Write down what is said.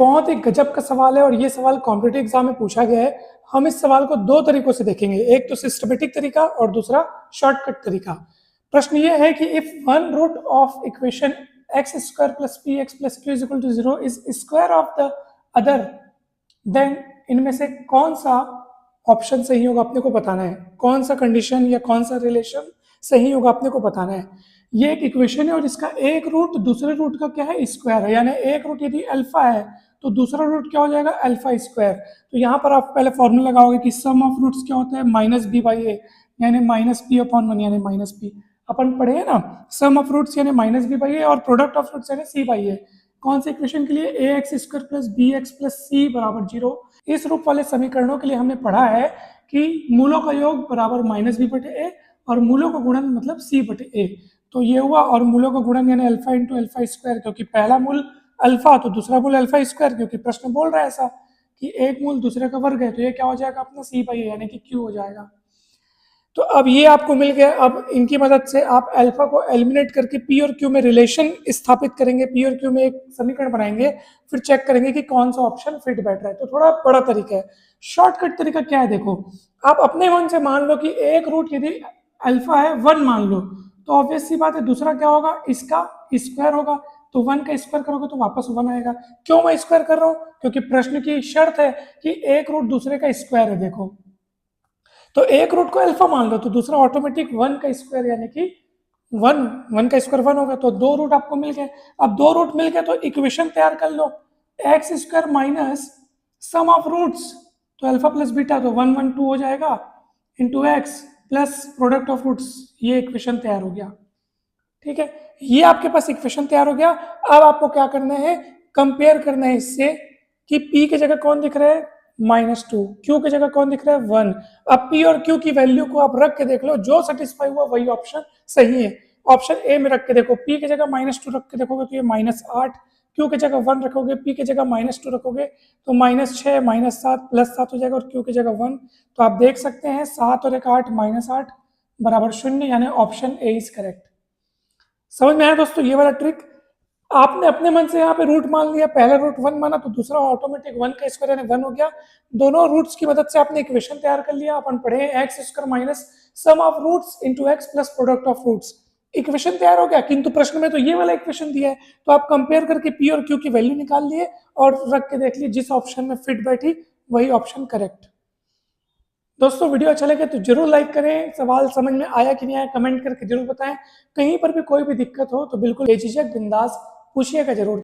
बहुत ही गजब का सवाल है और ये सवाल कॉम्पिटिटिव एग्जाम में पूछा गया है। हम इस सवाल को दो तरीकों से देखेंगे, एक तो सिस्टमेटिक तरीका और दूसरा शॉर्टकट तरीका। प्रश्न ये है कि if one root of equation x square plus p x plus q is equal to 0 is square of the other, then इनमें से कौन सा ऑप्शन सही होगा अपने को बताना है, कौन सा कंडीशन या कौन सा रिलेशन सही होगा अपने को बताना है। ये एक इक्वेशन है और इसका एक रूट दूसरे रूट का क्या है, स्क्वायर है, यानी एक रूट यदि अल्फा है तो दूसरा रूट क्या हो जाएगा, अल्फा स्क्वायर। तो यहाँ पर आप पहले फॉर्मूला लगाओगे कि सम ऑफ रूट्स क्या होता है, माइनस बी बाई ए, यानी माइनस बी अपॉन वन, यानी माइनस बी। अपन पढ़े हैं ना, सम ऑफ रूट्स यानी माइनस बी बाई ए और प्रोडक्ट ऑफ रूट्स यानी सी बाई ए। कौन से इक्वेशन के लिए, a x square plus b x plus c बराबर 0। इस रूप वाले समीकरणों के लिए हमने पढ़ा है कि मूलों का योग बराबर माइनस बी बटे ए और मूलों का गुणन मतलब सी बटे ए। तो ये हुआ, और मूलों का गुणन यानी अल्फा इंटू अल्फा स्क्वायर, क्योंकि पहला मूल अल्फा तो दूसरा मूल अल्फा स्क्वायर, क्योंकि प्रश्न बोल रहा है ऐसा कि एक मूल दूसरे का वर्ग है, तो ये क्या हो जाएगा अपना सी बाई ए यानी कि क्यू हो जाएगा। तो अब ये आपको मिल गया। अब इनकी मदद से आप अल्फा को एलिमिनेट करके पी और क्यू में रिलेशन स्थापित करेंगे, पी और क्यू में एक समीकरण बनाएंगे, फिर चेक करेंगे कि कौन सा ऑप्शन फिट बैठ रहा है। तो थोड़ा बड़ा तरीका है। शॉर्टकट तरीका क्या है, देखो आप अपने मन से मान लो कि एक रूट यदि अल्फा है 1 मान लो, तो ऑब्वियस सी बात है दूसरा क्या होगा, इसका स्क्वायर होगा। तो 1 का स्क्वायर करोगे तो वापस 1 आएगा। क्यों मैं स्क्वायर कर रहा हूँ, क्योंकि प्रश्न की शर्त है कि एक रूट दूसरे का स्क्वायर है। देखो तो एक रूट को अल्फा मान लो तो दूसरा ऑटोमेटिक 1 का स्क्वायर यानी कि 1 का स्क्वायर 1 होगा। तो दो रूट आपको मिल गए। अब दो रूट मिल गए तो इक्वेशन तैयार कर लो, x square minus sum of roots, तो अल्फा प्लस बीटा तो 1 1 2 हो जाएगा into x plus product of roots. ये इक्वेशन तैयार हो गया। ठीक है, ये आपके पास इक्वेशन तैयार हो गया। अब आपको क्या करना है, कंपेयर करना है इससे कि p की जगह कौन दिख रहा है, -2, q की जगह कौन दिख रहा है 1। अब p और q की वैल्यू को आप रख के देख लो, जो सेटिस्फाई हुआ वही ऑप्शन सही है। ऑप्शन ए में रख के देखो, p की जगह -2 रख के देखोगे तो ये -8, q की जगह 1 रखोगे, p की जगह -2 रखोगे तो -6 -7 +7 हो जाएगा और q की जगह 1। तो आप देख सकते हैं 7 और 1 8 -8 बराबर 0, यानी ऑप्शन ए इज करेक्ट। समझ में आया दोस्तों ये वाला ट्रिक। आपने अपने मन से यहाँ पे रूट मान लिया, पहला रूट 1 माना तो दूसरा ऑटोमेटिक 1 का स्क्वायर यानी 1 हो गया। दोनों रूट्स की मदद से आपने इक्वेशन तैयार कर लिया। अपन पढ़े x square minus sum of roots into x plus product of roots, equation तैयार हो गया। किंतु प्रश्न में तो ये वाला इक्वेशन दिया है, तो आप कंपेयर करके पी और क्यू की वैल्यू निकाल लिए और रख के देख लिए जिस ऑप्शन में फिट बैठी वही ऑप्शन करेक्ट। दोस्तों वीडियो अच्छा लगे तो जरूर लाइक करें, सवाल समझ में आया कि नहीं आया कमेंट करके जरूर बताएं। कहीं पर भी कोई भी दिक्कत हो तो बिल्कुल बेझिझक बिंदास पूछिएगा जरूर।